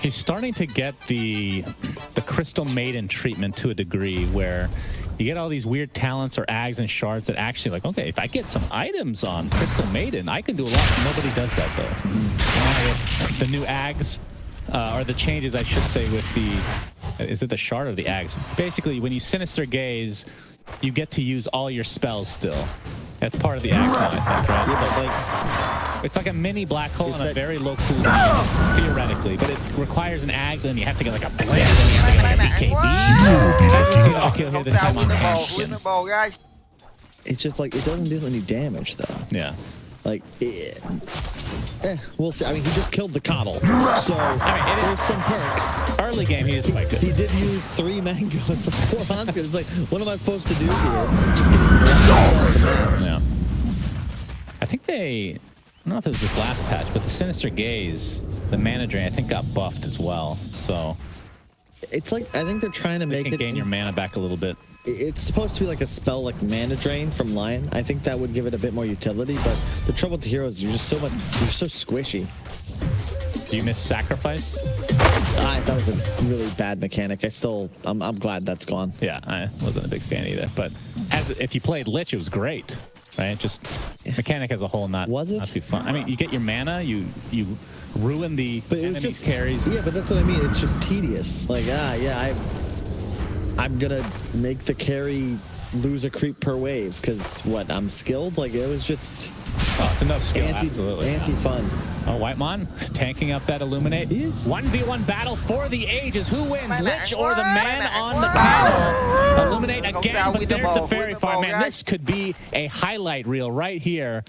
He's starting to get the Crystal Maiden treatment to a degree where you get all these weird talents or ags and shards that actually like, okay, if I get some items on Crystal Maiden, I can do a lot. Nobody does that though. Now with the new ags, or the changes, I should say, with the, is it the shard or the ags? Basically, when you Sinister Gaze, you get to use all your spells still. That's part of the ags now, I think, right? Yeah, but like, it's like a mini black hole and a very low cooldown, theoretically, but it requires an ags, and you have to get like a blade, and you have to get like a BKB. I just see another kill here this time on Hanskin. It's just like, it doesn't do any damage, though. Yeah. Like, we'll see. I mean, he just killed the Coddle, so I mean, there's some perks. Early game, he is quite good. He did use 3 mangoes for Hanskin. It's like, what am I supposed to do here? Just getting blocked. Yeah. I think they, I don't know if it was this last patch, but the Sinister Gaze, the mana drain, I think got buffed as well. So it's like, I think they're trying to make it gain your mana back a little bit. It's supposed to be like a spell like Mana Drain from Lion. I think that would give it a bit more utility, but the trouble with the heroes is you're just so much, you're so squishy. Do you miss Sacrifice? I thought it was a really bad mechanic. I'm glad that's gone. Yeah, I wasn't a big fan either, but if you played Lich, it was great, right? Just mechanic as a whole, not too fun. I mean, you get your mana, you ruin the enemy's carries. Yeah, but that's what I mean. It's just tedious. Like, I'm gonna make the carry lose a creep per wave because what, I'm skilled? Like, it was just it's enough skill, absolutely anti-fun. Oh, Whitemon tanking up that Illuminate. 1v1 battle for the ages. Who wins, Lich or the man on the panel? Illuminate again, but there's the Fairy Fire. Man, this could be a highlight reel right here.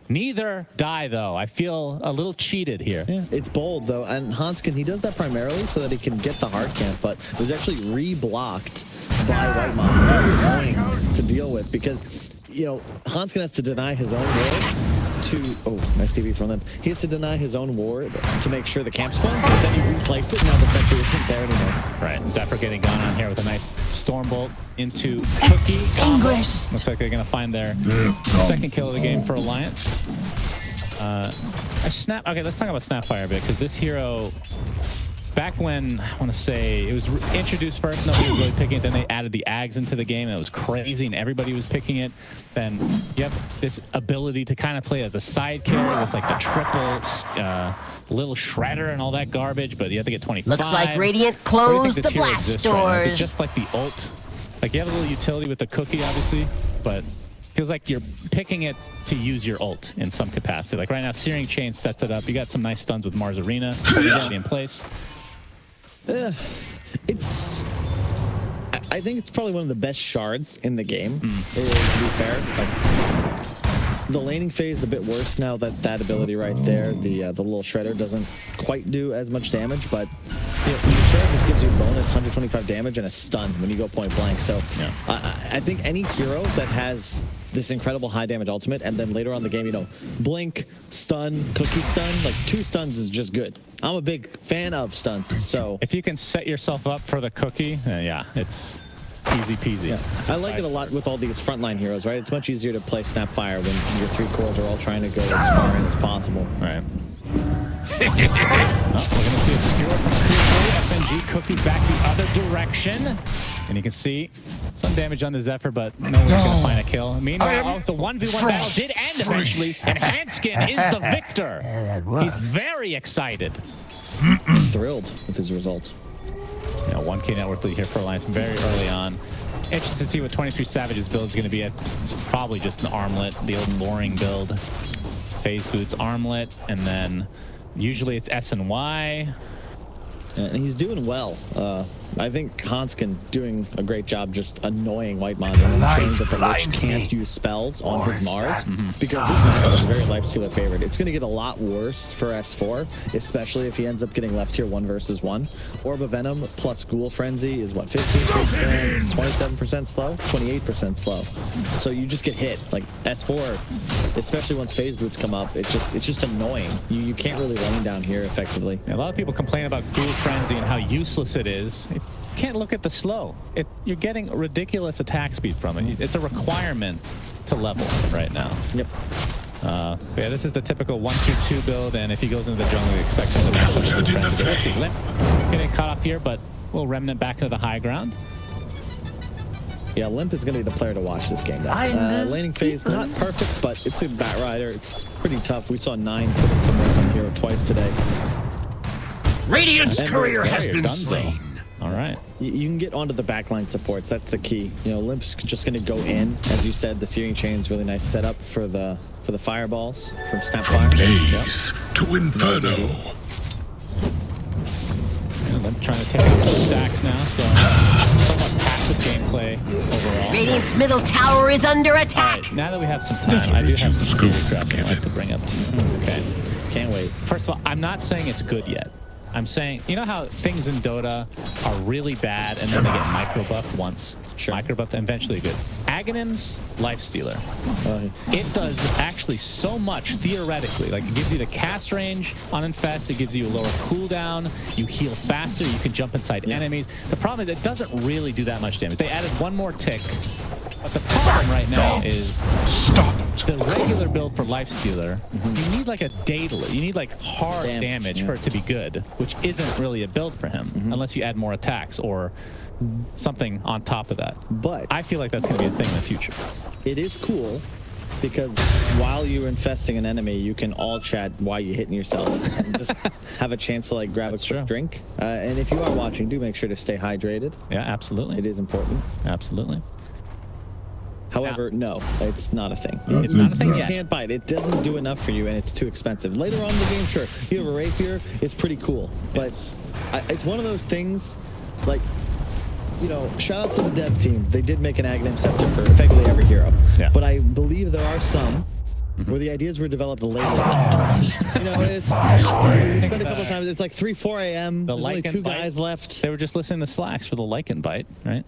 Neither die, though. I feel a little cheated here. Yeah, it's bold, though. And Hanskin, he does that primarily so that he can get the hard camp, but it was actually re-blocked by Whitemon. Very annoying to deal with because, you know, Hanskin has to deny his own ward to... Oh, nice TV from them. He has to deny his own ward to make sure the camp spawns, but then you replace it, and now the sentry isn't there anymore. Right. Zephyr getting gone on here with a nice Stormbolt into Cookie. Extinguished. Looks like they're going to find their second kill of the game for Alliance. Okay, let's talk about Snapfire a bit, because this hero, back when, I want to say, it was introduced first, nobody was really picking it, then they added the ags into the game, and it was crazy, and everybody was picking it. Then you have this ability to kind of play as a side carry with like the triple little shredder and all that garbage, but you have to get 25. Looks like Radiant closed the blast doors. Is it just like the ult? Like, you have a little utility with the Cookie, obviously, but feels like you're picking it to use your ult in some capacity. Like right now, Searing Chain sets it up. You got some nice stuns with Mars Arena in place. I think it's probably one of the best shards in the game, to be fair. Like, the laning phase is a bit worse now that ability right there, the little shredder, doesn't quite do as much damage, but you know, the shred just gives you a bonus 125 damage and a stun when you go point blank. So yeah. I think any hero that has this incredible high damage ultimate, and then later on in the game, you know, blink, stun, Cookie stun, like 2 stuns is just good. I'm a big fan of stuns, so if you can set yourself up for the Cookie, yeah, it's easy peasy. Yeah. I like it a lot with all these frontline heroes, right? It's much easier to play Snapfire when your 3 cores are all trying to go as far in as possible. Right. We're going to see a skewer from FNG. Cookie back the other direction. And you can see some damage on the Zephyr, but no one's going to find a kill. Meanwhile, the 1v1 battle did end eventually, and Hanskin is the victor. He's very excited. Thrilled with his results. You know, 1K network lead here for Alliance very early on. Interested to see what 23 Savage's build is going to be. It's probably just an armlet, the old Loring build. Phase Boots armlet, and then usually it's S and Y. And he's doing well. I think Hanskin doing a great job just annoying Whitemon and ensuring that the Lich can't use spells on his Mars, because this Mars is a very lifestealer favorite. It's going to get a lot worse for S4, especially if he ends up getting left here 1 versus 1. Orb of Venom plus Ghoul Frenzy is what, 15%, 27% slow, 28% slow. So you just get hit. Like S4, especially once Phase Boots come up, it's just annoying. You can't really lane down here effectively. Yeah, a lot of people complain about Ghoul Frenzy and how useless it is. Can't look at the slow. You're getting ridiculous attack speed from it. It's a requirement to level right now. Yep. Yeah, this is the typical 1-2-2 build, and if he goes into the jungle, we expect him to match up with his friends. Let's see, Limp getting caught up here, but we'll remnant back into the high ground. Yeah, Limp is going to be the player to watch this game. Laning phase, not perfect, but it's a bat rider. It's pretty tough. We saw 9 put in some work on Hero twice today. Radiant's courier has been slain. All right. You can get onto the backline supports. That's the key. You know, Limp's just going to go in. As you said, the Searing Chain's really nice setup for the fireballs from Snapfire. Blaze to Inferno. Limp trying to take out some stacks now, so somewhat passive gameplay overall. Radiant's middle tower is under attack. Right, now that we have some time, I do have some security crap I'd like to bring up to you. Okay. Can't wait. First of all, I'm not saying it's good yet. I'm saying, you know how things in Dota are really bad and then they get micro buffed once? Sure. Micro buffed and eventually good. Aghanim's Lifestealer. It does actually so much theoretically. Like, it gives you the cast range on Infest, it gives you a lower cooldown, you heal faster, you can jump inside enemies. The problem is it doesn't really do that much damage. They added one more tick. But the problem right now is the regular build for Lifestealer, you need like a daedal. You need like hard damage for it to be good, which isn't really a build for him unless you add more attacks or something on top of that. But I feel like that's going to be a thing in the future. It is cool because while you're infesting an enemy, you can all chat while you're hitting yourself and just have a chance to like grab a quick drink. And if you are watching, do make sure to stay hydrated. Yeah, absolutely. It is important. Absolutely. However, no, it's not a thing. It's not a thing yet. You can't buy it. It doesn't do enough for you, and it's too expensive. Later on in the game, sure, you have a rapier, it's pretty cool. But it's one of those things, like, you know, shout out to the dev team. They did make an Aghanim Scepter for effectively every hero. Yeah. But I believe there are some where the ideas were developed later. You know, it's been a couple of times. It's like 3, 4 a.m. There's only 2 guys left. They were just listening to Slacks for the Lycan bite, right?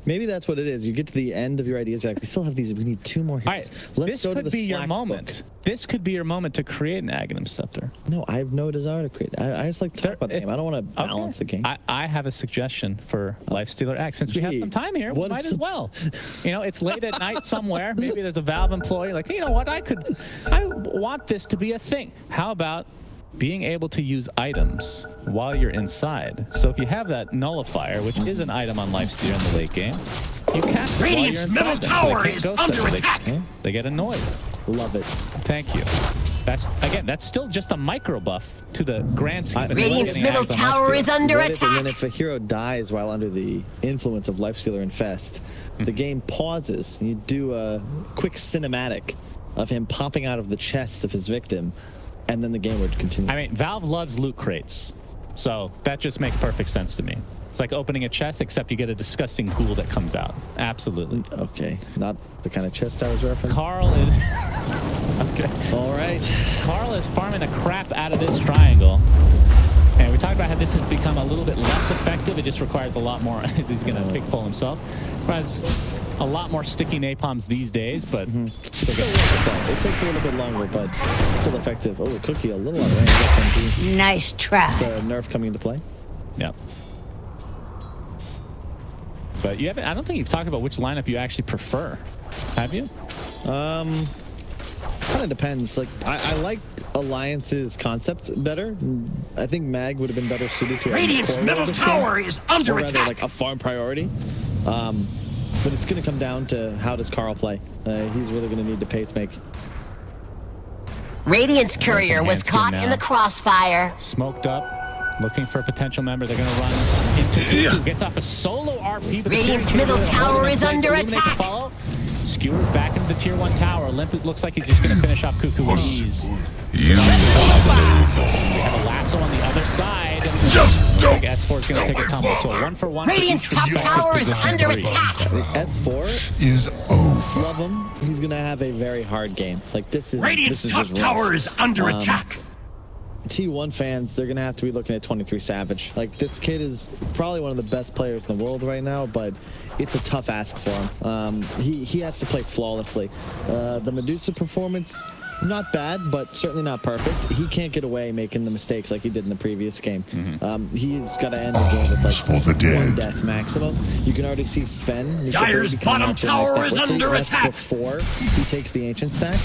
Maybe that's what it is. You get to the end of your ideas, you're like, we still have these. We need 2 more heroes. All right, this could be your moment. This could be your moment to create an Aghanim Scepter. No, I have no desire to create. I just like to talk about the game. I don't want to balance the game. I have a suggestion for Lifestealer X. Since we have some time here, we might as well. You know, it's late at night somewhere. Maybe there's a Valve employee like, hey, you know what? I want this to be a thing. How about being able to use items while you're inside? So if you have that nullifier, which is an item on Lifestealer in the late game, you cast it Radiant's middle tower is under attack. They get annoyed. Love it. Thank you. That's still just a micro buff to the grand scheme. Radiant's middle tower is under attack. And if a hero dies while under the influence of Lifestealer Infest, the game pauses. You do a quick cinematic of him popping out of the chest of his victim, and then the game would continue. I mean, Valve loves loot crates, so that just makes perfect sense to me. It's like opening a chest, except you get a disgusting ghoul that comes out. Absolutely. Okay, not the kind of chest I was referencing. Carl is... okay. All right. Carl is farming the crap out of this triangle. And we talked about how this has become a little bit less effective. It just requires a lot more, as he's going to pick pull himself. Requires a lot more sticky napalms these days, but it takes a little bit longer, but still effective. Oh, a cookie, a little out of range. Nice try. Is the nerf coming into play? Yeah. But you haven't. I don't think you've talked about which lineup you actually prefer. Have you? Kind of depends. Like I like Alliance's concept better. I think Mag would have been better suited to Radiant's middle tower is under attack. Like a farm priority. But it's going to come down to how does Carl play. He's really going to need to pace make. Radiant's courier was caught in the crossfire. Smoked up. Looking for a potential member. They're going to run into gets off a solo RP. But Radiant's middle tower is under attack. Skewers back into the tier 1 tower. Olympic looks like he's just going to finish off Cuckoo with ease. You we have a lasso on the other side. just don't. S4 is going to take a tumble. So 1-for-1. Radiant's top tower is under attack. S4 is over. Love him. He's going to have a very hard game. Like this is Radiant's top just tower is under attack. T1 fans, they're going to have to be looking at 23 Savage. Like, this kid is probably one of the best players in the world right now, but it's a tough ask for him. He has to play flawlessly. The Medusa performance, not bad, but certainly not perfect. He can't get away making the mistakes like he did in the previous game. He's got to end the game with, like, 1 death maximum. You can already see Sven. Dire's bottom tower is under attack. Before he takes the Ancient stack.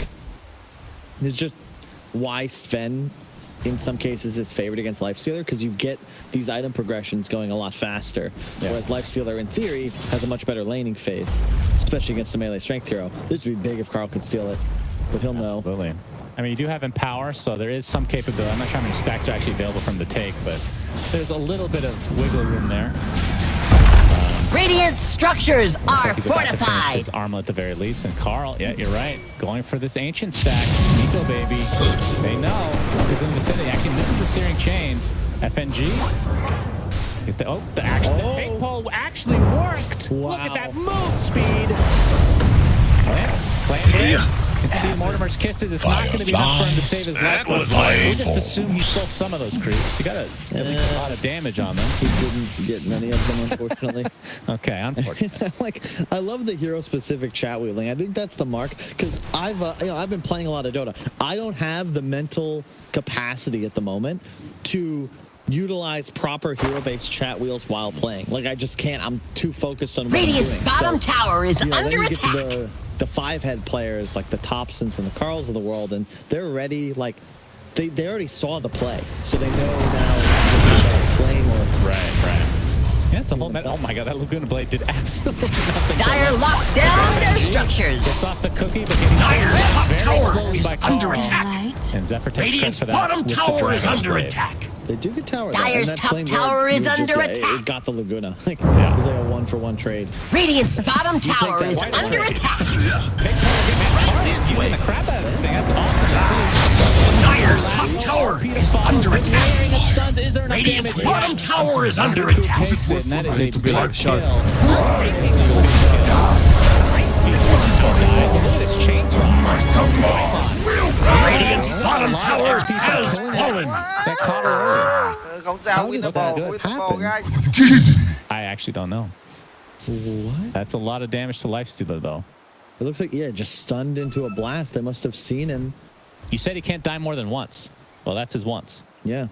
It's just why Sven, in some cases, is favored against Lifestealer, because you get these item progressions going a lot faster. Yeah. Whereas Lifestealer, in theory, has a much better laning phase, especially against a melee strength hero. This would be big if Carl could steal it, but he'll know. Absolutely. I mean, you do have Empower, so there is some capability. I'm not sure how many stacks are actually available from the take, but there's a little bit of wiggle room there. Radiant structures are fortified. His armlet at the very least. And Carl, yeah, you're right. Going for this ancient stack. Nico, baby. They know. Because in the vicinity, actually, this is the Searing Chains. FNG. Get the, the action. The ping pole actually worked. Wow. Look at that move speed. Flame. You can see Mortimer's kisses. It's not going to be enough for him to save his life. We just assume he stole some of those creeps. You got at least a lot of damage on them. He didn't get many of them, unfortunately. Okay, unfortunately. I love the hero-specific chat wheeling. I think that's the mark, because I've been playing a lot of Dota. I don't have the mental capacity at the moment to utilize proper hero-based chat wheels while playing. Like, I just can't. I'm too focused on what Radiant's I'm doing. bottom tower is under then you get attack. to the 5-head players, like the Thompsons and the Carls of the world, and they're ready. Like, they already saw the play, so they know now flame or Right. Yeah, it's a whole meta. Oh my god, that Laguna Blade did absolutely nothing. Dire locked down their structures. Gets off the cookie, but getting Dire's top very tower slowly is by under Carl. attack. And Zephyr takes Radiant's credit for that bottom with the tower is Dragon under Blade. attack. they do get tower. Dire's and that top flame tower ward, is you under just- attack. It got the Laguna. Like, Yeah. it was like a 1-for-1 trade. Radiant's bottom tower that is white under already. attack. Big Carl is using the crap out of the thing. That's awesome to see. Dire's top tower is under attack. Is there enough Radiant's damage? bottom tower is under attack. Takes it, and that is a to be like big sharp. kill. Radiant's bottom tower has fallen. That caught her early. Không sao, How did Winter that Ball, Winter Ball, happen? guys. I actually don't know. What? That's a lot of damage to Lifestealer, though. It looks like, yeah, just stunned into a blast. They must have seen him. You said he can't die more than once. Well, that's his once. Yeah.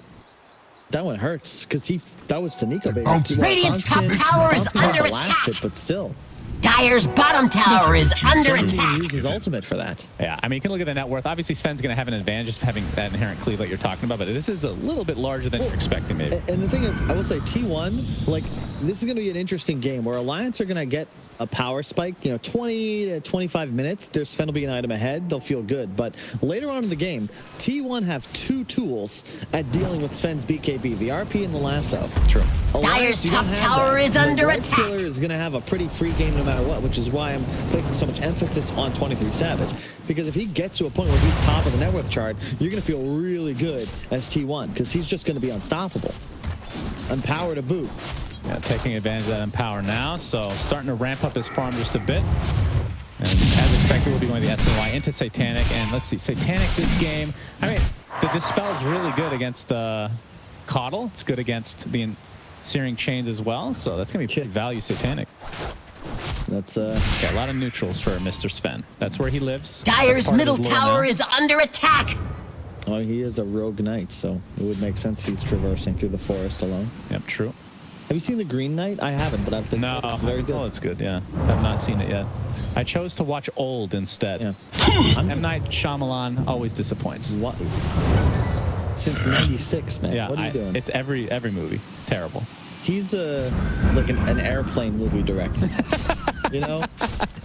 That one hurts, because that was to Nico, baby. Radiant's top tower is under blasted, attack. but still. Dire's bottom tower is under Someone didn't attack. use his ultimate for that. Yeah, I mean, you can look at the net worth. Obviously, Sven's going to have an advantage just having that inherent cleave that you're talking about, but this is a little bit larger than you're expecting, maybe. And the thing is, I will say T1, like, this is going to be an interesting game where Alliance are going to get a power spike, 20 to 25 minutes. Their Sven will be an item ahead. They'll feel good. But later on in the game, T1 have 2 tools at dealing with Sven's BKB, the RP and the lasso. True. Dire's you don't top have tower that. is The under White attack. Stealer is going to have a pretty free game no matter what, which is why I'm putting so much emphasis on 23 Savage. Because if he gets to a point where he's top of the net worth chart, you're going to feel really good as T1 because he's just going to be unstoppable. Empower to boot. Yeah, taking advantage of that Empower now, so starting to ramp up his farm just a bit. And as expected, we'll be going the SNY into Satanic. And let's see, Satanic this game. I mean, the Dispel is really good against Coddle. It's good against the Searing Chains as well. So that's going to be pretty value Satanic. That's Yeah, a lot of neutrals for Mr. Sven. That's where he lives. Dire's That's part of middle his lore tower now. is under attack. well, he is a rogue knight, so it would make sense he's traversing through the forest alone. Yep, true. Have you seen the Green Knight? I haven't, but I've been No, it's very good. Oh, it's good, yeah. I've not seen it yet. I chose to watch Old instead. Yeah. M. Night Shyamalan always disappoints. What? Since '96, man. Yeah, what are you doing? it's every movie. Terrible. He's like an airplane movie director.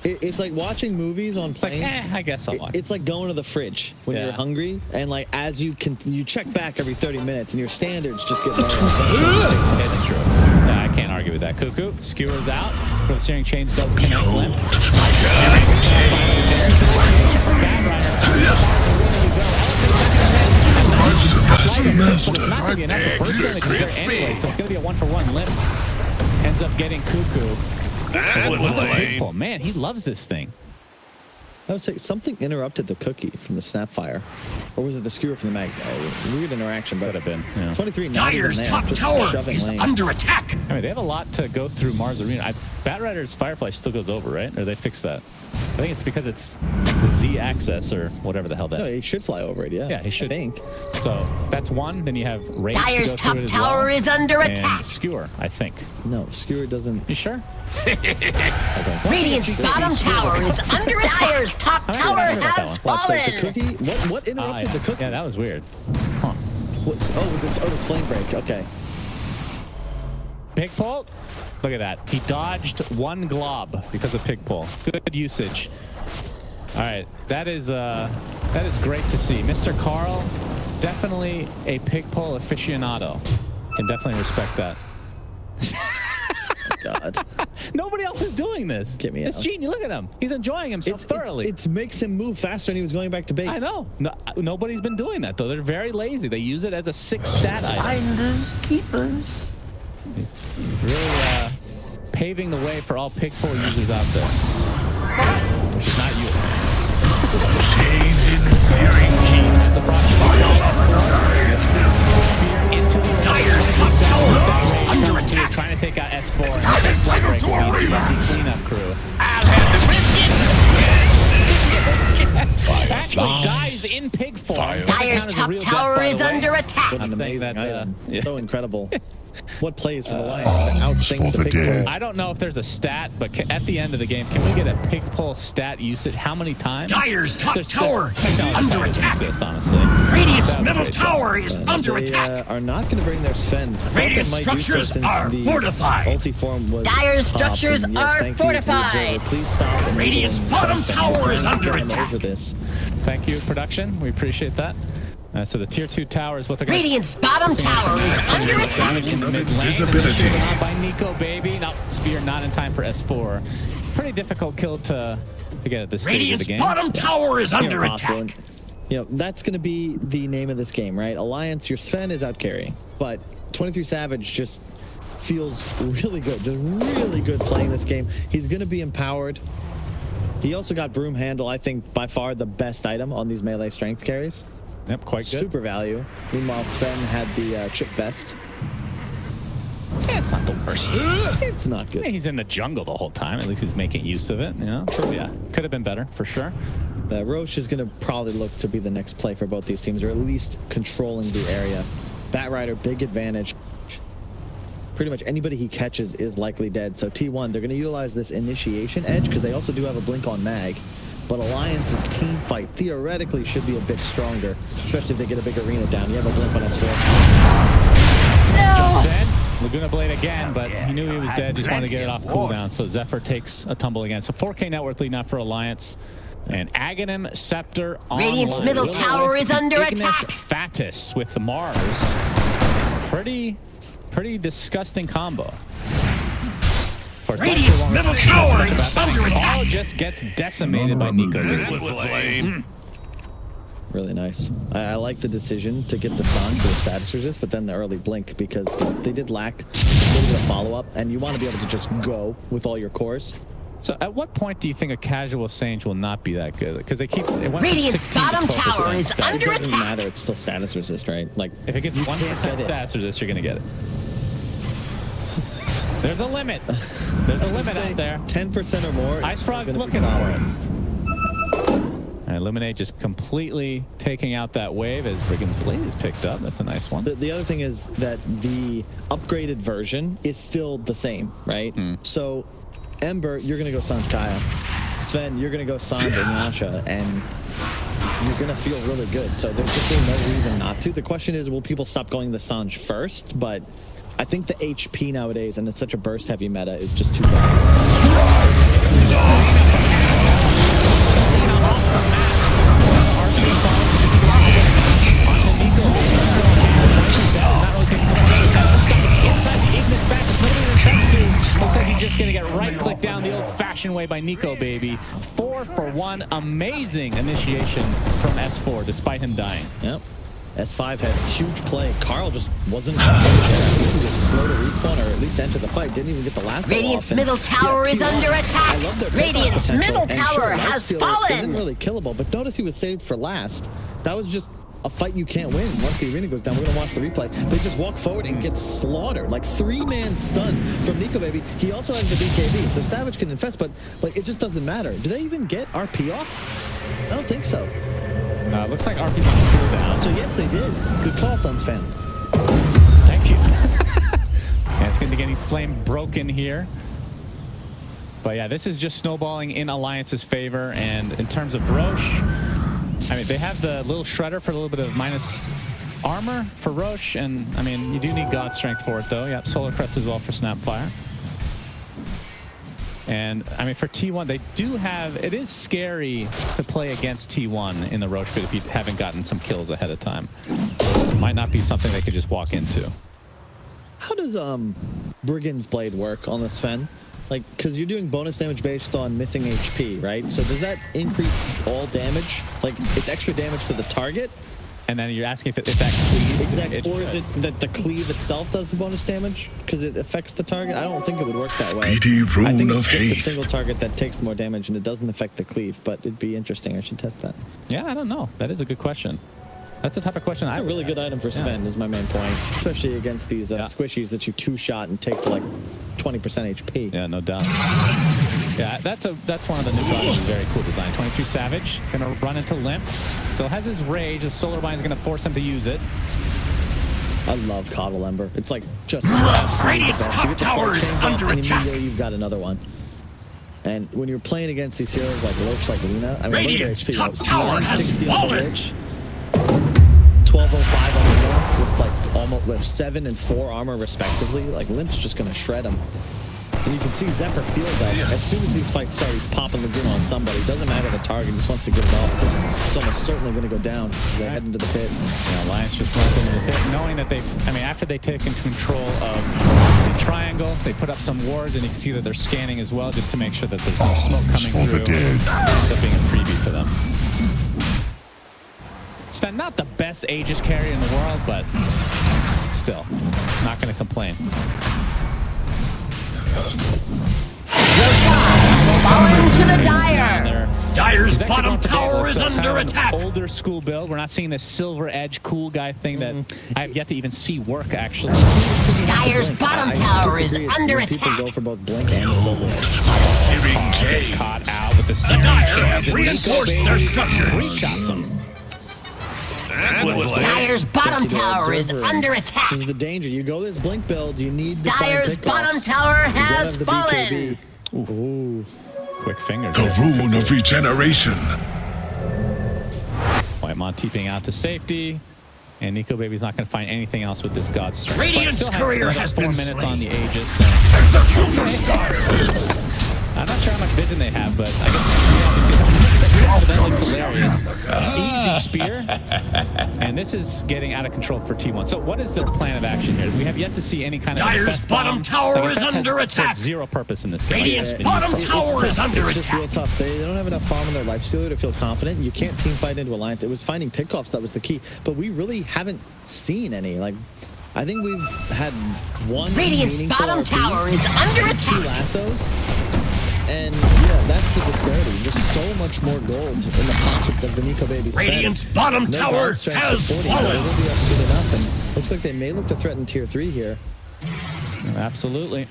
It's like watching movies on It's like, plane. I guess I'll watch. It's like going to the fridge when Yeah. you're hungry, and like as you check back every 30 minutes, and your standards just get lower. It's true. Yeah, I can't argue with that. Cuckoo skewers out, but the Searing Chains does connect limp. It's not going to be enough to burst only consider anyway, so it's going to be a 1-for-1 limp. Ends up getting Cuckoo. Oh, man, he loves this thing. I would say something interrupted the cookie from the Snapfire, or was it the skewer from the mag? Weird interaction, but Could have been. Yeah. 23. not even Dire's there, top just tower shoving is lane. under attack. I mean, they have a lot to go through Mars Arena. Batrider's Firefly still goes over, right? Or they fixed that? think it's because it's the Z axis or whatever the hell that. No, he should fly over it. Yeah. Yeah, he should. I think. So that's one. Then you have Rage Dyer's to go top through it as tower well, is under and attack. Skewer, I think. No, Skewer doesn't. You sure? Radiant's bottom tower is under attack. Dyer's top I tower never heard about that has one. What's like the fallen. cookie? What interrupted yeah. the cookie? Yeah, that was weird. Huh. It was flame break. Okay. Pig pull. Look at that. He dodged one glob because of pig pull. Good usage. All right, that is great to see. Mr. Carl, definitely a pig pull aficionado. Can definitely respect that. God. Nobody else is doing this. Get me It's out. Genie. Look at him. He's enjoying himself thoroughly. It makes him move faster, and he was going back to base. I know. No, nobody's been doing that, though. They're very lazy. They use it as a 6-stat item. Finders, keepers. He's really paving the way for all pig pull users out there. Which is not you. Shaved in searing heat. That's the problem. Spear into the Dyer's top tower is under attack. attack. Trying to take out S4. I'm entitled to a rematch. Cleanup crew. I'll have the brisket. Actually dies in pig form. Dyer's top tower is under attack. I'm saying that. Yeah. So incredible. What plays for the Lions to outthink the pig pull? I don't know if there's a stat, but at the end of the game, can we get a pig pull stat usage? How many times? Dyer's top tower is under attack. Exist, honestly. Radiant's That would middle be tower is under They attack. are not going to bring their Sven. I thought they Radiant might do so structures since are the fortified. Ulti-form was Dyer's popped, structures and yes, are thank you to the fortified. observer. Please stop. and Radiant's enable bottom Sven. tower is We're under going attack. over this. Thank you, production. We appreciate that. So the tier 2 tower is what they're going to... Radiant's bottom tower is under attack. Invisibility. On by Nico, baby. No, Spear not in time for S4. Pretty difficult kill to get at this stage of Radiant's the game. bottom tower is under Impossible. attack. You know, that's going to be the name of this game, right? Alliance, your Sven is out carrying, but 23 Savage just feels really good, just really good playing this game. He's going to be empowered. He also got Broom Handle, I think by far the best item on these melee strength carries. Yep, quite good. Super value. Meanwhile, Sven had the chip vest. Yeah, it's not the worst. It's not good. Yeah, he's in the jungle the whole time. At least he's making use of it, you know? True. Yeah, could have been better, for sure. Roche is going to probably look to be the next play for both these teams, or at least controlling the area. Batrider, big advantage. Pretty much anybody he catches is likely dead. So T1, they're going to utilize this initiation edge because they also do have a blink on mag. But Alliance's team fight theoretically should be a bit stronger, especially if they get a big arena down. You have a blink on S4. No. Dead. Laguna Blade again, but he knew he was dead. Just wanted to get it off cooldown. So Zephyr takes a tumble again. So 4K net worth lead now for Alliance. And Aghanim Scepter on Radiant's middle tower is under attack. Fatus with the Mars. Pretty disgusting combo. Radiant's middle tower is under All attack. just gets decimated by Nico. Really nice. I like the decision to get the Sun for the status resist, but then the early blink because they did lack a little bit of follow-up, and you want to be able to just go with all your cores. So at what point do you think a casual Sage will not be that good? Because they keep... It went Radiant's from 16 to bottom 12% tower is stat. under It doesn't attack. matter. It's still status resist, right? Like, If it gets 1% get it. stats resist, you're going to get it. There's a limit. There's a limit out there. 10% or more. Ice Frog's gonna be looking for solid. it. And Eliminate just completely taking out that wave as Brigand's Blade is picked up. That's a nice one. The other thing is that the upgraded version is still the same, right? So, Ember, you're going to go Sanj Kaya. Sven, you're going to go Sanj and Yasha, and you're going to feel really good. So there's just really no reason not to. The question is, will people stop going the Sanj first? But I think the HP nowadays, and it's such a burst-heavy meta, is just too bad. Looks like he's just gonna get right-clicked down the old-fashioned way by Nico, baby. 4 for 1, amazing initiation from S4, despite him dying. Yep. S5 had a huge play. Carl just wasn't there. I think he was slow to respawn or at least enter the fight. Didn't even get the last Radiant's middle tower is under attack. I love their Radiant's potential. middle And tower sure, has Lifestealer fallen. Isn't really killable, but notice he was saved for last. That was just a fight you can't win. Once the arena goes down, we're gonna watch the replay. They just walk forward and get slaughtered. Like 3-man stun from Nico Baby. He also has the BKB, so Savage can infest, but like it just doesn't matter. Do they even get RP off? I don't think so. Looks like RP's on cooldown. So yes, they did. Good call, Suns fan. Thank you. Yeah, it's going to be getting flame broken here. But yeah, this is just snowballing in Alliance's favor. And in terms of Roche, I mean, they have the little shredder for a little bit of minus armor for Roche. And I mean, you do need God Strength for it, though. Yep, Solar Crest as well for Snapfire. And I mean, for T1, they do have, it is scary to play against T1 in the Roche pit if you haven't gotten some kills ahead of time. It might not be something they could just walk into. How does Brigand's Blade work on the Sven? Like, because you're doing bonus damage based on missing HP, right? So does that increase all damage? Like, it's extra damage to the target? And then you're asking if that cleave. Exactly. Or is it that the cleave itself does the bonus damage? Because it affects the target? I don't think it would work that way. I think it's just a single target that takes more damage and it doesn't affect the cleave, but it'd be interesting. I should test that. Yeah, I don't know. That is a good question. That's the type of question a really good item for Sven is my main point, especially against these squishies that you two-shot and take to like 20% HP. Yeah, no doubt. Yeah, that's one of the new products. Very cool design. 23 Savage gonna run into Limp. Still has his rage. His Solar Bind is gonna force him to use it. I love Coddle Ember. It's like just Radiant's top tower is under attack. You've got another one. And when you're playing against these heroes like Roche, like Luna, I mean, Radiant's top tower has fallen. 1205 on the middle with like almost 7 and 4 armor respectively. Like Limp's just gonna shred him. And you can see Zephyr feels that. As soon as these fights start, he's popping the goon on somebody. Doesn't matter the target, he just wants to get it off because it's almost certainly gonna go down as they head into the pit. Yeah, Alliance just runs into the pit, knowing that after they take control of the triangle, they put up some wards, and you can see that they're scanning as well just to make sure that there's no smoke coming through. It ends up being a freebie for them. Sven, not the best Aegis carry in the world, but still, not going to complain. Roshan has fallen to the Dire. Dire's bottom tower is under attack. Older school build. We're not seeing this silver edge cool guy thing that I have yet to even see work, actually. Dire's bottom tower is under People attack. go for both Blink and Silver. Gets caught out with the Dire have reinforced their structures. Three-shots him. Dire's bottom tower is under attack. This is the danger. You go this Blink build, you need the Dire's bottom tower has fallen. Ooh. Quick fingers. The rune of regeneration. Whitemon TPing out to safety. And Nico Baby's not going to find anything else with this God Strength. Radiant's courier has 4 been minutes slain. on the Aegis. So. Executioner's Dire. I'm not sure how much vision they have, but I guess that looks hilarious. Easy spear. And this is getting out of control for T1. So what is the plan of action here? We have yet to see any kind of Dire's bottom tower is under attack. Zero purpose in this game. Radiant's bottom tower is under It's just real attack. tough. They don't have enough farm in their life stealer to feel confident. You can't team fight into Alliance. It was finding pickoffs that was the key, but we really haven't seen any. Like, I think we've had one Radiant's meaningful bottom RP, tower is under 2 attack. lassos. And yeah, that's the disparity. Just so much more gold in the pockets of the Nico Baby. Radiant's bottom tower has fallen. It'll be up soon enough, and looks like they may look to threaten tier 3 here. Absolutely.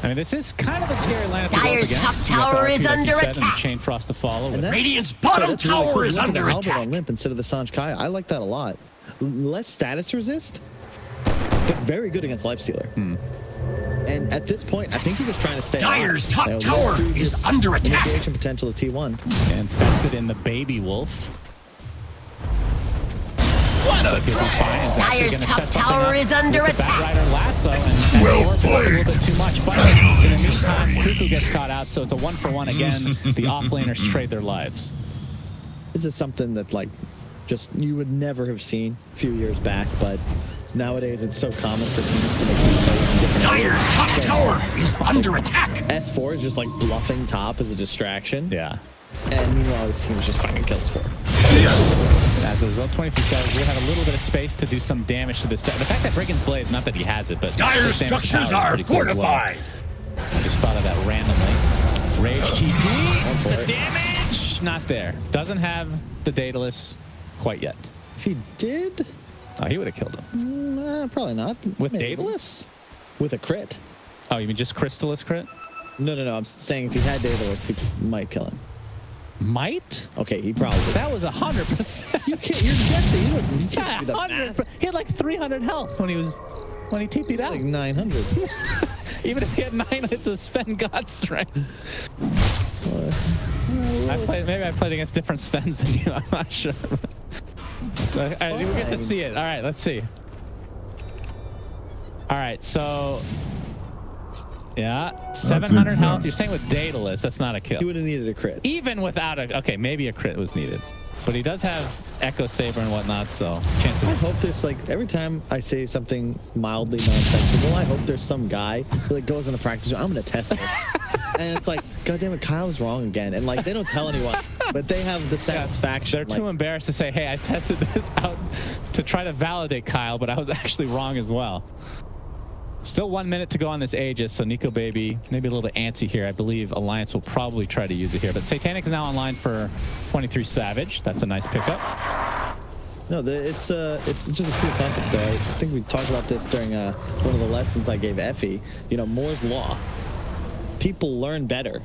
I mean, this is kind of a scary lineup to go up Dire's against. top You got the tower RP, is like you under said, and attack. Chain Frost to follow. And With that's- Radiant's bottom that's really tower cool. is Look at the under Halberd attack. on Limp instead of the Sanj Kai. I like that a lot. Less status resist, but very good against Lifestealer. And at this point, I think you're just trying to stay Dire's alive. top Live tower through is this under attack. Initiation potential of T1. Infested in the Baby Wolf. Dire's top tower is under attack. Batrider lasso and Well works a little played. bit too much, but in the meantime, Cuckoo gets caught out, so it's a 1-for-1 again. The offlaners trade their lives. This is something that, like, just you would never have seen a few years back, but nowadays it's so common for teams to make these plays in different Dire's ways. top So tower is under attack. S4 is just like bluffing top as a distraction. Yeah. And meanwhile, this team is just finding kills for. As a result, 23 Savage will have a little bit of space to do some damage to this set. The fact that Brigand's Blade, not that he has it, but Dire's the damage structures power are is pretty cool as well. fortified. I just thought of that randomly. Rage TP. for The it. damage, not there. Doesn't have the Daedalus quite yet. If he did, Oh, he would have killed him. probably not. With Maybe. Daedalus? With a crit. Oh, you mean just Crystallis crit? No. I'm saying if he had Daedalus, he might kill him. Might? Okay, he probably. That was 100%. You're guessing. You can't do the 100. math. He had like 300 health when he TP'd out. Like 900. Even if he had 9 hits of Sven God Strength. Maybe I played against different Svens than you. I'm not sure. All right, we get to see it. All right, let's see. All right, so yeah, 700 health. You're saying with Daedalus, that's not a kill. He would have needed a crit. Even without a, okay, maybe a crit was needed, but he does have Echo Saber and whatnot, so chances. I hope there's like every time I say something mildly nonsensical, I hope there's some guy who like goes into practice. I'm gonna test it, and it's like, God damn it, Kyle's wrong again, and like they don't tell anyone, but they have the satisfaction. They're too embarrassed to say, hey, I tested this out to try to validate Kyle, but I was actually wrong as well. Still 1 minute to go on this Aegis, so Nico Baby maybe a little bit antsy here. I believe Alliance will probably try to use it here, but Satanic is now online for 23 Savage. That's a nice pickup. No, it's just a cool concept though. I think we talked about this during one of the lessons I gave Effie. You know, Moore's Law. People learn better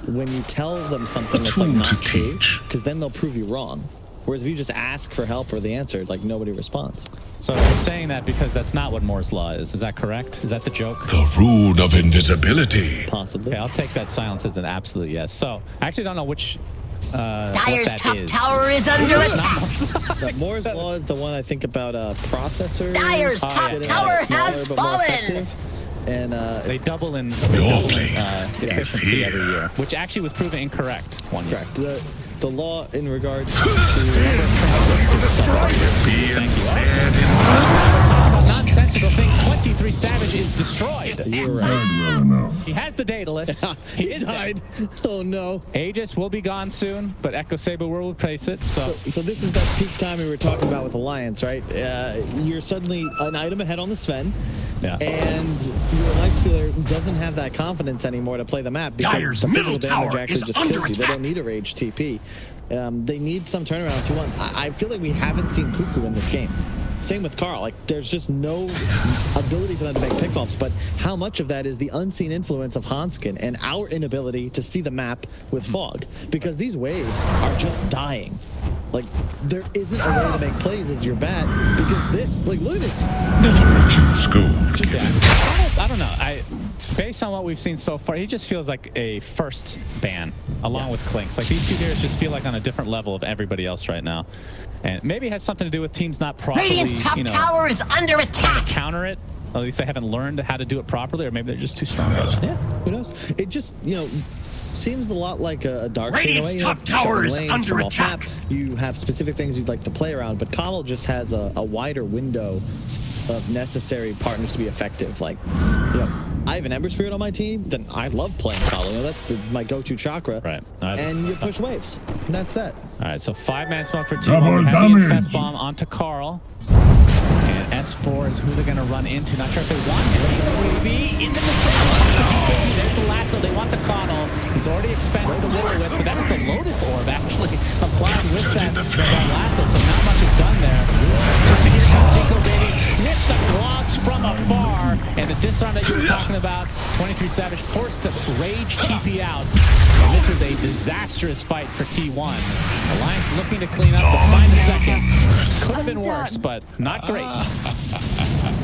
when you tell them something that's like not true, because then they'll prove you wrong. Whereas if you just ask for help or the answer, like nobody responds. So you're saying that because that's not what Moore's Law is. Is that correct? Is that the joke? The rune of invisibility. Possibly. Okay, I'll take that silence as an absolute yes. So I actually don't know which Dyer's top tower is under attack. Moore's Law is the one I think about processors. Dyer's top tower has fallen. And they double in efficiency every year, which actually was proven incorrect one year. Correct. The law in regards to nonsensical thing. 23 Savage is destroyed. You're right. He has the Daedalus. He died. Oh no. Aegis will be gone soon, but Echo Saber will replace it. So this is that peak time we were talking about with Alliance, right? You're suddenly an item ahead on the Sven. Yeah. And your Life Stealer doesn't have that confidence anymore to play the map because Dyer's the middle damage tower actually is just under kills you. They attack. don't need a rage TP. They need some turnaround 2-1. I feel like we haven't seen Cuckoo in this game. Same with Carl. Like, there's just no ability for them to make pickoffs. But how much of that is the unseen influence of Hanskin and our inability to see the map with fog? Because these waves are just dying. Like, there isn't a way to make plays as your bat because this, like, look at this. Never refuse gold. I don't know. Based on what we've seen so far, he just feels like a first ban along with Clinks. Like, these two heroes just feel like on a different level of everybody else right now. And maybe it has something to do with teams not properly, Radiant's top tower is under attack. Counter it. At least they haven't learned how to do it properly, or maybe they're just too strong. Yeah, who knows? It just, seems a lot like a Dark Radiant's top tower is under attack. You have specific things you'd like to play around, but Coddle just has a wider window of necessary partners to be effective. Like, I have an Ember Spirit on my team, then I love playing Coddle. That's my go-to chakra. Right. And you push waves. And that's that. All right, so 5-man smoke for T1. We have the Infest Bomb onto Carl. And S4 is who they're going to run into. Not sure if they want him. Maybe into the center. There's the lasso. They want the Coddle. He's already expended the Will-O-Wisp, but that was the Lotus Orb actually applied with that lasso, so not much is done there. Here comes Nico Baby with the gloves from afar, and the disarm that you were talking about. 23 Savage forced to rage TP out. And this was a disastrous fight for T1. Alliance looking to clean up, to find a second. Could have been worse, but not great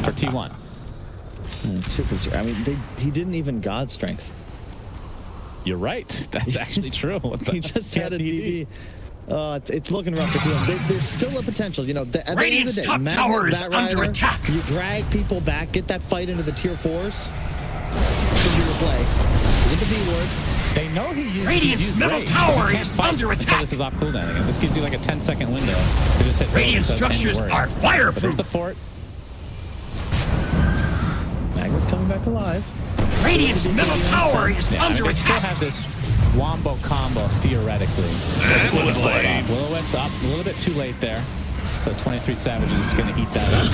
for T1. Super. I mean, he didn't even God Strength. You're right. That's actually true. He just had a DD. It's looking rough for T1. There's still a potential. At the end of the Radiant's day, top tower is under attack. You drag people back, get that fight into the tier 4s. It's going to be your play. With the B word. They know he uses Radiant's middle tower is under attack. This is off cooldown again. This gives you like a 10-second window to just hit. Radiant structures are fireproof. But there's the fort. Magma's coming back alive. Radiant's middle tower is under they still attack. have this wombo combo theoretically. Will-O-Wisp up a little bit too late there. So 23 Savage is going to eat that up.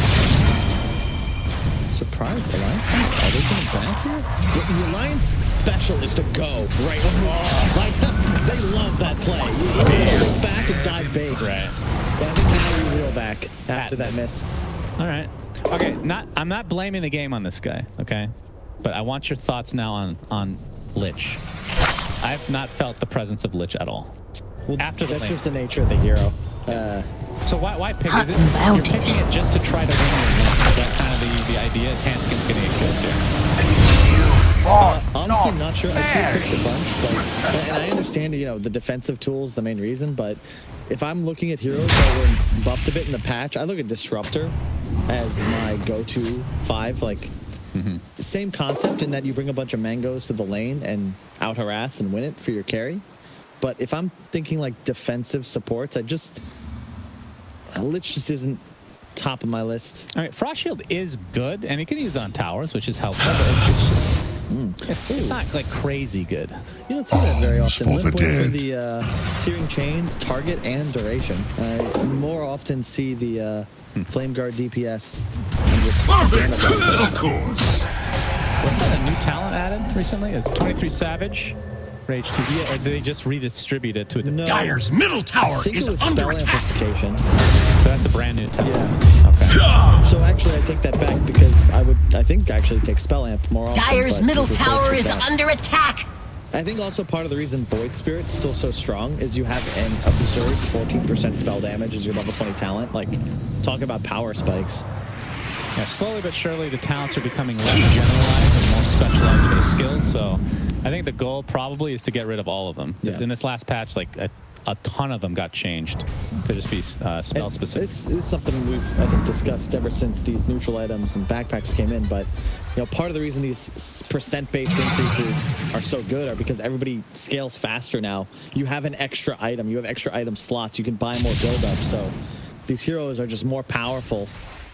Surprise, Alliance. Are they coming back here? The Alliance special is to go right. Like, they love that play. You look back and dive base. Right. Yeah, I think now we reel back after that miss. All right. Okay, I'm not blaming the game on this guy, okay? But I want your thoughts now on Lich. I've not felt the presence of Lich at all. Well, after the that's lane. just the nature of the hero. So why pick? Is it you're picking it just to try to win your lane? Is that kind of the idea? Is Hanskin's going to get killed here? Honestly, not sure. I see it picked a bunch, but and I understand, you know, the defensive tools, the main reason. But if I'm looking at heroes that were buffed a bit in the patch, I look at Disruptor as my go-to 5. Like, same concept in that you bring a bunch of mangoes to the lane and out harass and win it for your carry. But if I'm thinking like defensive supports, Lich just isn't top of my list. All right, Frost Shield is good, and you can use it on towers, which is helpful. But it's not like crazy good. You don't see that very often. For the Limp Wing for dead. the Searing Chains, target, and duration. I more often see the Flame Guard DPS. And just Of course. Wasn't that a new talent added recently? Is it 23 Savage? Rage 2. Yeah, or did they just redistribute it to a different? No, Dyer's middle I tower think is it was under spell attack. amplification. So that's a brand new talent. Yeah. Okay. So actually, I take that back because I think actually take spell amp more often. Dyer's but middle it replaced tower with is that. under attack. I think also part of the reason Void Spirit's still so strong is you have an absurd 14% spell damage as your level 20 talent. Like, talk about power spikes. Yeah, slowly but surely the talents are becoming less generalized and more specialized for the skills. So I think the goal probably is to get rid of all of them. Because in this last patch, like a ton of them got changed to just be spell specific. This is something we've, I think, discussed ever since these neutral items and backpacks came in. But, you know, part of the reason these percent-based increases are so good are because everybody scales faster now. You have an extra item. You have extra item slots. You can buy more build-up. So these heroes are just more powerful,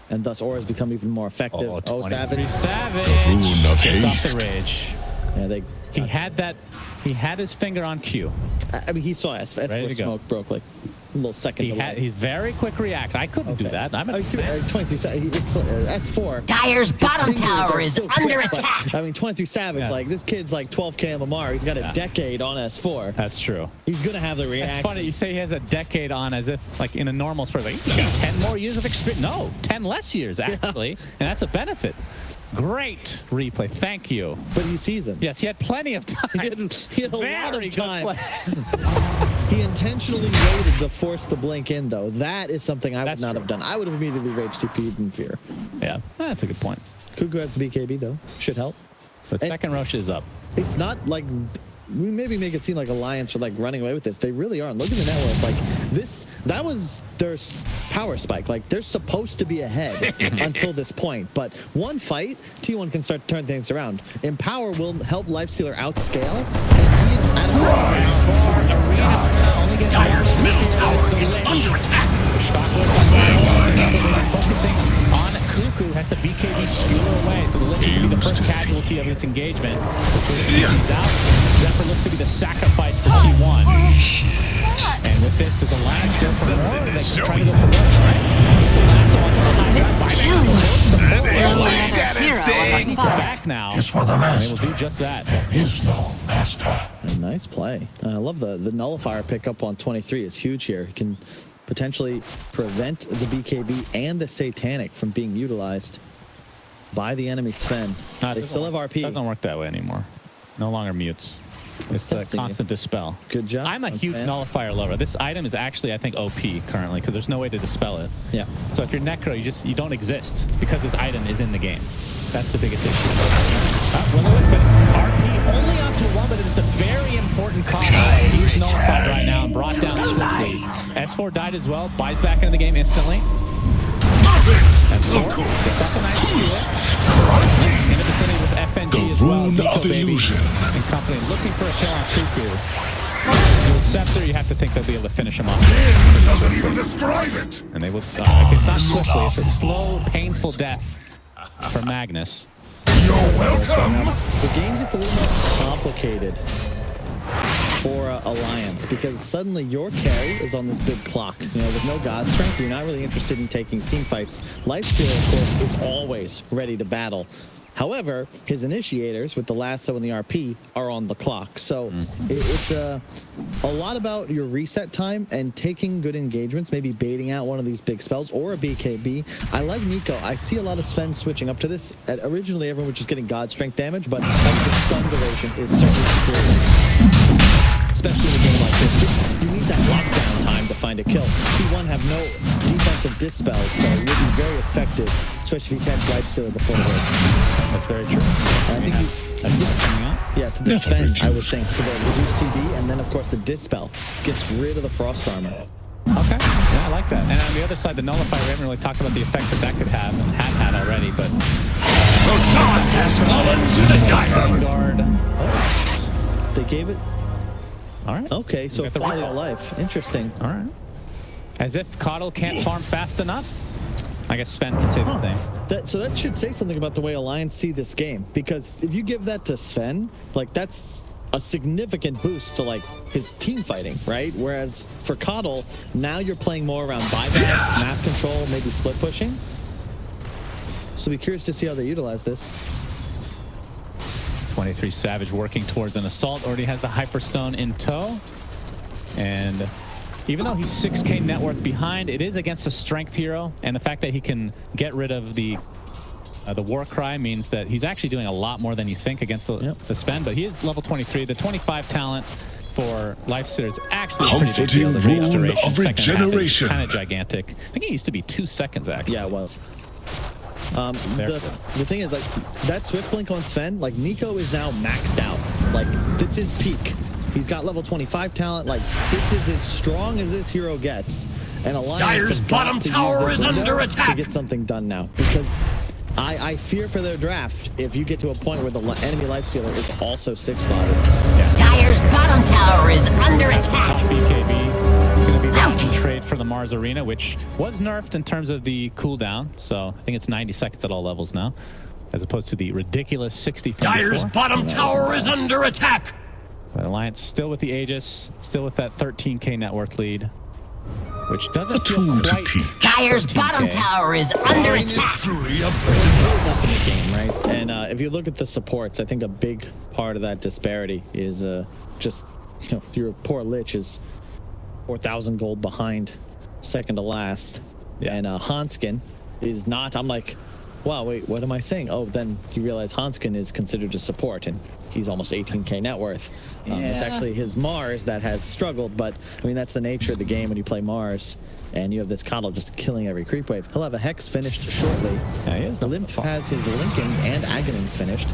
and thus auras become even more effective. Oh, Savage. Savage. The rune of Gets off haste. the rage. Yeah, He had that. He had his finger on Q. I mean, he saw S4 smoke broke like a little second delay. He's very quick react. I couldn't do that. I'm a 23 Savage. It's S4. Dyer's bottom His fingers tower are is so under quick, but, attack. I mean, 23 Savage, Yeah. like, this kid's like 12k MMR. He's got a decade on S4. That's true. He's going to have the reaction. It's funny you say he has a decade on as if like in a normal sport. Like, he's got 10 more years of experience. No, 10 less years actually. And that's a benefit. Great replay. Thank you. But he sees him. Yes, he had plenty of time. He had a lot Very of good time. play. He intentionally waited to force the blink in, though. That is something I would That's not true. have done. I would have immediately rage TP'd in fear. Yeah, that's a good point. Cuckoo has the BKB, though. Should help. But second Roche is up. It's not like we maybe make it seem like Alliance are like running away with this. They really aren't. Look at the network. Like this, that was their power spike. Like they're supposed to be ahead until this point. But one fight, T1 can start to turn things around. Empower will help Lifestealer outscale, and he's at Dyer's middle tower is under attack. Focusing on Cuckoo has the BKB skewer away, so the Lich will be the first casualty of this engagement. He's out. Zephyr looks to be the sacrifice for T1. And with this, there's a last go for more. They can try to go for more, right? The last one. Back now. Is for the And they master. will do just that. Is no master. a nice play. I love the nullifier pickup on 23. It's huge here. It can potentially prevent the BKB and the Satanic from being utilized by the enemy Sven. They still have RP. It doesn't work that way anymore. No longer mutes. It's the Testing you. constant dispel. Good job. I'm a on huge Sven. nullifier lover. This item is actually, I think, OP currently because there's no way to dispel it. Yeah. So if you're Necro, you don't exist because this item is in the game. That's the biggest issue. But RP only onto one, but it is a very important call. He's nullified right now and brought down swiftly. S4 died as well. Buys back into the game instantly. Of course. The second night steal. In the vicinity with FNG The as well. rune Gecko of Baby illusion. and company looking for a kill on Cuckoo. With Scepter, you have to think they'll be able to finish him off. Doesn't even describe it. And they will. It's not swiftly. It's a slow, painful death for Magnus. You're welcome. The game gets a little more complicated for Alliance because suddenly your carry is on this big clock. You know, with no God Strength, you're not really interested in taking team fights. Lifesteal, of course, is always ready to battle. However, his initiators with the lasso and the RP are on the clock. So it's a lot about your reset time and taking good engagements, maybe baiting out one of these big spells or a BKB. I like Nico. I see a lot of Sven switching up to this. Originally, everyone was just getting God Strength damage, but the stun duration is certainly superior. Especially in a game like this. You need that lockdown time to find a kill. T1 have no defensive dispels, so it would be very effective, especially if you catch Lifestealer before the wave. That's very true. And I think yeah, to the Sven, I was saying, for the reduced CD, and then, of course, the Dispel gets rid of the Frost Armor. Okay, yeah, I like that. And on the other side, the Nullifier, we haven't really talked about the effects that could have and have had already, but... Roshan has fallen to the Dire. Guard. Oh, they gave it... All right. Okay, so quality of life. Interesting. All right. As if Coddle can't farm fast enough. I guess Sven can say the same. So that should say something about the way Alliance see this game, because if you give that to Sven, like that's a significant boost to like his team fighting, right? Whereas for Coddle, now you're playing more around buybacks, map control, maybe split pushing. So be curious to see how they utilize this. 23 Savage working towards an assault, already has the Hyperstone in tow. And even though he's 6k net worth behind, it is against a strength hero. And the fact that he can get rid of the war cry means that he's actually doing a lot more than you think against the Sven. But he is level 23. The 25 talent for Lifestealer is actually a pretty big deal. The range duration, second half is kind of gigantic. I think it used to be 2 seconds, actually. Yeah, it was. The thing is, like, that Swift Blink on Sven, like, Nico is now maxed out. Like, this is peak. He's got level 25 talent. Like, this is as strong as this hero gets. And Alliance Dire's bottom tower is under attack to get something done now. Because I fear for their draft if you get to a point where the enemy Lifestealer is also 6-slotted. Yeah. Dire's bottom tower is under attack. BKB. It's going to be down in trade for the Mars Arena, which was nerfed in terms of the cooldown. So I think it's 90 seconds at all levels now, as opposed to the ridiculous 60 from Dire's before. bottom tower is under attack. But Alliance still with the Aegis, still with that 13k net worth lead, which doesn't feel quite. Dire's bottom tower is under attack. Truly Enough in the game, right? And if you look at the supports, I think a big part of that disparity is just, you know, your poor Lich is 4,000 gold behind, second to last. Yeah. And Hanskin is not. I'm like, wow, wait, what am I saying? Oh, then you realize Hanskin is considered a support, and he's almost 18k net worth. It's actually his Mars that has struggled, but I mean, that's the nature of the game when you play Mars, and you have this Coddle just killing every creep wave. He'll have a Hex finished shortly. Yeah, he is. Limp has his Linkings and Aghanims finished.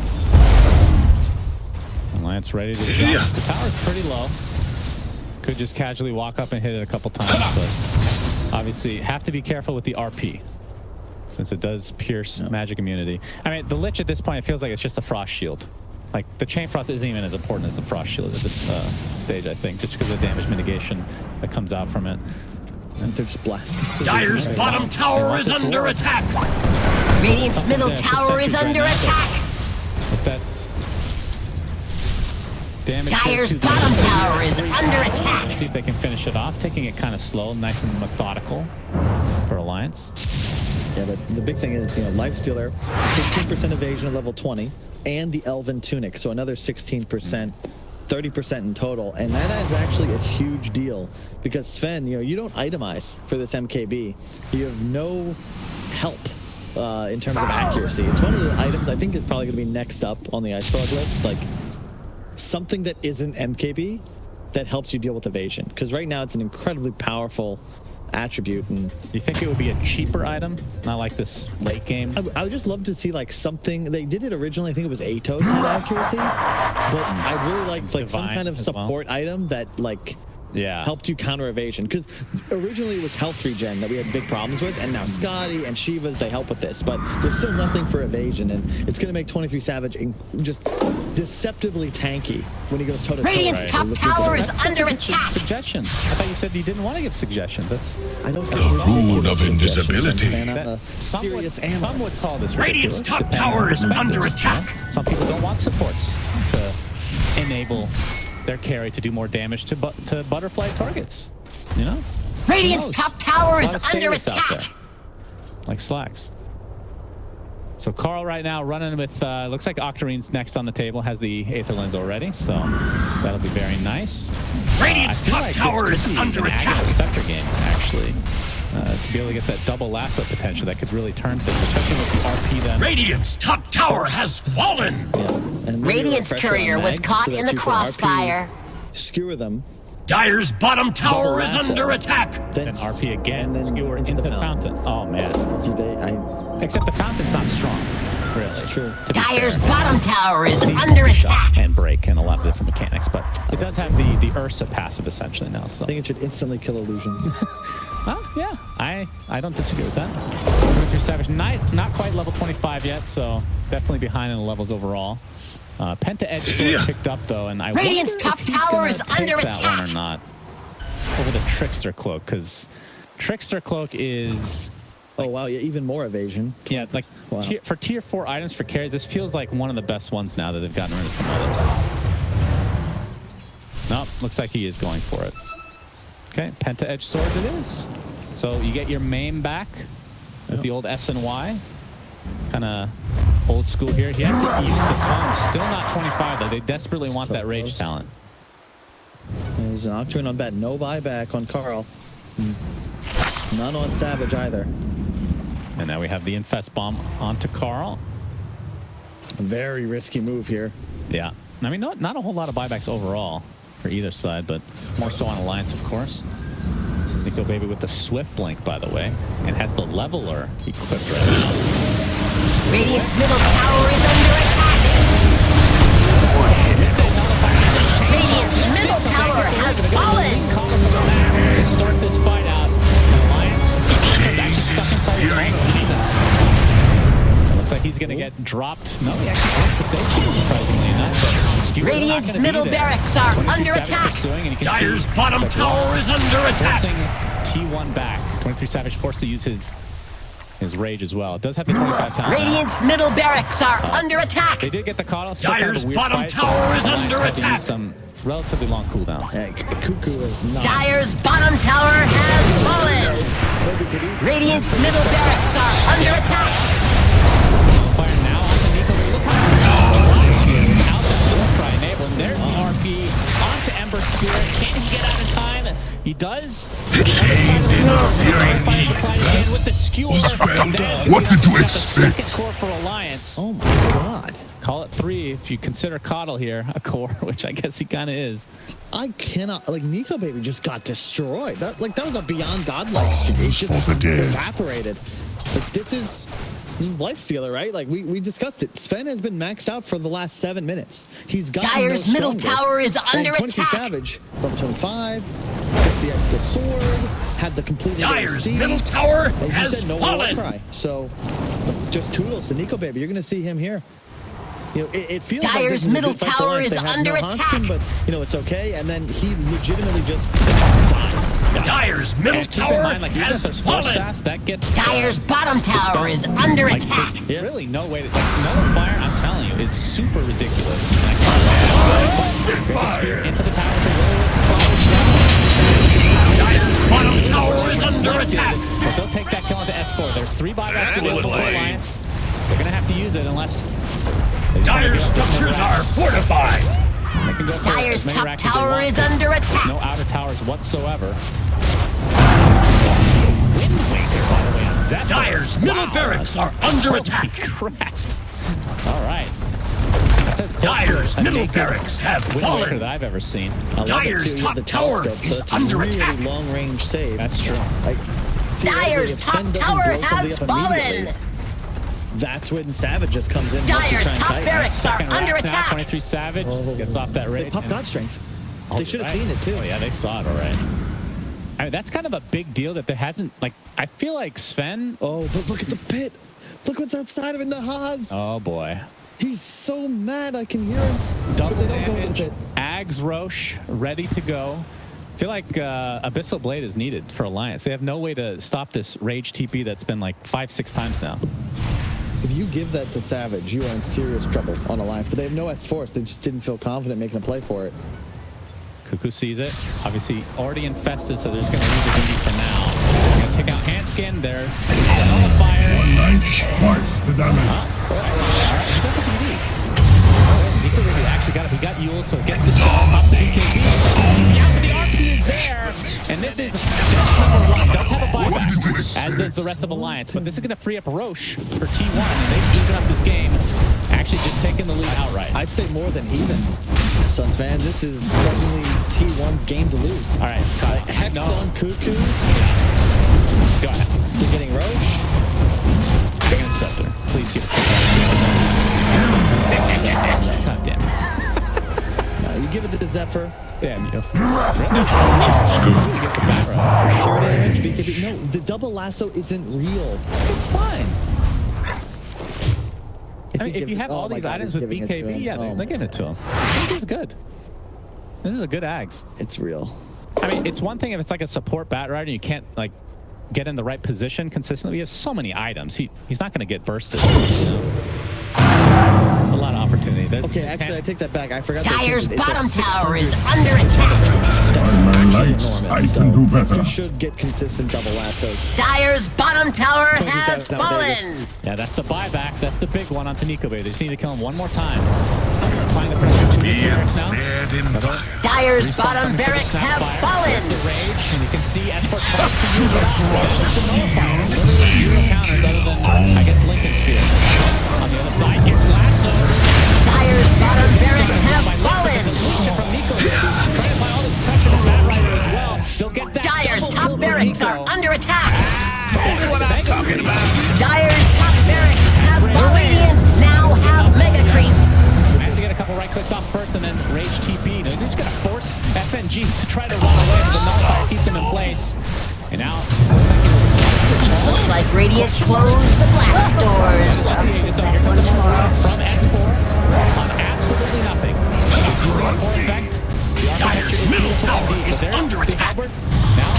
Alliance ready to jump. The tower's pretty low. Could just casually walk up and hit it a couple times, but obviously have to be careful with the RP, since it does pierce magic immunity. I mean, the Lich at this point, it feels like it's just a Frost Shield. Like, the Chain Frost isn't even as important as the Frost Shield at this stage, I think, just because of the damage mitigation that comes out from it. And they're just blasting. Dire's bottom tower is under attack. Radiant's middle tower is under attack. With that damage. Dire's bottom tower is under attack. See if they can finish it off, taking it kind of slow, nice and methodical for Alliance. Yeah, but the big thing is, you know, Lifestealer, 16% evasion at level 20, and the Elven Tunic, so another 16%, 30% in total, and that is actually a huge deal, because Sven, you know, you don't itemize for this MKB. You have no help in terms of accuracy. It's one of the items I think is probably going to be next up on the Ice Frog list, like something that isn't MKB that helps you deal with evasion, because right now it's an incredibly powerful attribute. And you think it would be a cheaper item, not like this late game? I would just love to see like something. They did it originally, I think it was Atos had accuracy, but I really liked like some kind of support item that like helped you counter evasion, because originally it was health regen that we had big problems with, and now Scotty and Shivas, they help with this, but there's still nothing for evasion, and it's going to make 23 Savage just deceptively tanky when he goes toe to toe. Radiant's top tower is under attack. Suggestions. I thought you said you didn't want to give suggestions. That's I don't the rune of invisibility. Some would call this Radiant's top tower is under attack. Some people don't want supports to enable their carry to do more damage to butterfly targets, you know? Radiant's top tower is under attack. Like Slacks. So Carl right now running with, looks like Octarine's next on the table, has the Aether Lens already, so that'll be very nice. Radiant's top like tower this is could be under an attack. Aggro Scepter game, actually. To be able to get that double lasso potential, that could really turn things, especially with the RP then. Radiant's top tower has fallen. Yeah. And maybe a Radiant's refresher courier on was Mag caught so that in the you can RP crossfire. Skewer them. Dire's bottom tower is lasso. under attack. Then And RP again, and then skewer into the fountain. Oh, man. Except the fountain's not strong, really. It's true. To be Dyer's fair. bottom tower is Needs to under be shot attack. and break and a lot of different mechanics, but it does have the Ursa passive essentially now. So I think it should instantly kill illusions. yeah, I don't disagree with that. 23 Savage, not quite level 25 yet, so definitely behind in the levels overall. Penta Edge sword picked up though, and I Radiant's wonder top if he's tower gonna is take under that attack. one or not over the Trickster Cloak, because Trickster Cloak is. Oh wow, yeah, even more evasion. Yeah, like Wow. for tier 4 items for carries, this feels like one of the best ones now that they've gotten rid of some others. Nope, looks like he is going for it. Okay, Penta Edge Sword it is. So you get your main back with the old S and Y. Kind of old school here. He has to use the tongue. Still not 25 though. They desperately want that rage close. talent. There's an Octarine on bet. No buyback on Carl. None on Savage either. And now we have the Infest Bomb onto Carl. A very risky move here. Yeah. I mean, not a whole lot of buybacks overall for either side, but more so on Alliance, of course. Nico Baby with the Swift Blink, by the way, and has the Leveler equipped right now. Radiant's middle tower is under attack. Radiant's middle tower has fallen. To start this fight out, Alliance is actually stuck inside his own arena. It looks like he's going to get dropped. No, he actually wants to save, surprisingly enough. But Skewer's Radiant's not gonna be middle there. barracks are 22 under Savage attack. pursuing, and you can Dire's see bottom the tower is under attack. forcing T1 back. 23 Savage forced to use his rage as well. It does have the 25 talent. Radiant's middle barracks are under attack. They did get the Coddle. Still kind of a Dire's weird bottom fight, tower but is Alliance under had to use attack. some relatively long cooldowns. Hey, Cuckoo is not. Dyer's bottom tower has fallen. Radiant's middle barracks are under attack. Fire now onto Nico. Look how without that Warcry enabled. There's the RP onto Ember Spirit. Can he get out in time? He does. With the skewer. What did you Got the expect? second core for Alliance. Oh my god. Call it 3 if you consider Coddle here a core, which I guess he kind of is. I cannot, like, Nico Baby just got destroyed. That was a beyond godlike streak. It just for the dead. evaporated. Like, this is lifestealer, right? Like, we discussed it. Sven has been maxed out for the last 7 minutes. He's got Dyer's middle tower is under 22 attack. Savage, level 25, gets the sword, had the complete Dire's AC, middle tower and he has said no fallen. Warcry. So, just toodles to Nico Baby. You're going to see him here. You know, it feels like Dyer's this is a middle good fight for tower Alliance. is They have under no attack. Hanskin, but, you know, it's okay. And then he legitimately just dies. Dire's middle Keep in tower mind, like, even if has there's force fallen. stats, that gets Dyer's bottom tower is under like, attack. there's Yeah. really no way to, like, no fire, I'm telling you, is super ridiculous. Like, Fire. into the tower. Dire's bottom tower is under attack. But they'll take that kill into S4. There's 3 buybacks available for Alliance. They're going to have to use it unless... Dire's structures are fortified. They can go for Dyer's as many top racks as they tower want. is under There's attack. no outer towers whatsoever. Wind Waker, by the way, on Zephyr. Dire's middle barracks are under Holy attack. crap. All right. That's as close Dire's to a middle naked barracks have Wind Waker fallen. that I've ever seen. I love it, Dire's too. You have top the tower telescope, is so it's under really attack. long range save. That's true. Like, Dyer's theoretically, if Sven top doesn't tower blow somebody has up fallen. immediately, that's when Savage just comes in. Dyer's top barracks. barracks are Second under rack now, attack. 23 Savage gets off that They rage. pop and- God Strength. Oh, They should have right. seen it too. Oh, yeah, they saw it all right. I mean, that's kind of a big deal that there hasn't, like, I feel like Sven... Oh, but look at the pit. Look what's outside of it, Nahaz. Oh, boy. He's so mad. I can hear him. Double But they don't go to the damage. pit. Ags Roche, ready to go. I feel like Abyssal Blade is needed for Alliance. They have no way to stop this Rage TP that's been like 5-6 times now. If you give that to Savage, you are in serious trouble on Alliance. But they have no S-Force. They just didn't feel confident making a play for it. Cuckoo sees it. Obviously already infested, so they're just going to leave the duty for now. They're going to take out Handskin. They're on fire. One night sparks the damage. fuel, so it gets the shot, pops the BKB, TP out, but the RP is there, and this is number 1. Does have a buyback, as does the rest of Alliance, but this is going to free up Roche for T1, and they've even up this game, actually just taking the lead outright. I'd say more than even. Suns fan, this is suddenly T1's game to lose. All right, Hex on Cuckoo. Go ahead. They're getting Roche. Bring an Scepter. Please give it to me. God damn it. You give it to Zephyr. Damn you. Pure damage, BKB. No, the double lasso isn't real. It's fine. I mean, if you have all these items with BKB, yeah, they're giving it to him. I think this is good. This is a good Ags. It's real. I mean, it's one thing if it's like a support bat rider and you can't like get in the right position consistently. He has so many items. He's not going to get bursted. You know? A lot of opportunity. Okay, actually, I take that back. I forgot. Dire's bottom tower is under attack. On my lights, I can do better. You should get consistent double lassos. Dire's bottom tower has fallen. Nowadays. Yeah, that's the buyback. That's the big one onto Nico Bay. They just need to kill him one more time. Applying the pressure to his barracks now. Dire's bottom barracks have fallen. The rage, and you can see S4 tries to use it out. Literally zero counters other than, I guess, Lincoln's Sphere. On the other side, gets lasso. Dire's bottom barracks have fallen. From Nico Bay. Trying to apply all this pressure to Bat Rider as well. They'll get that. Dire's top barracks are under attack. That's what I'm talking about. Dire's top barracks have fallen. Radiant now have mega creeps. I have to get a couple right clicks off first and then Rage TP. He's just going to force FNG to try to run away, but the Nullifier keeps him in place. And now, Looks like Radiant closed the blast doors. here comes the from S4 on absolutely nothing. Effect. Dire's middle tower is under attack. Now,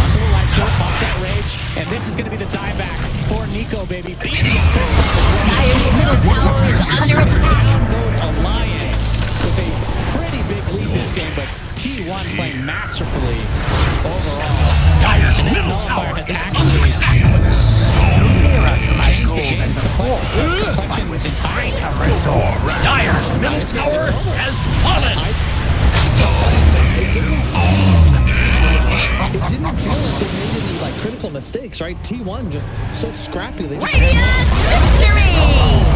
onto the light sword, pops that Rage, and this is going to be the dieback for Nico, baby. Dire's middle tower is under attack. Down goes Alliance with a pretty big lead this game, but T1 playing masterfully overall. Dire's middle tower is under attack. Dire's middle tower has fallen. It didn't feel like they made any like critical mistakes, right? T1 just so scrappy. They just Radiant victory!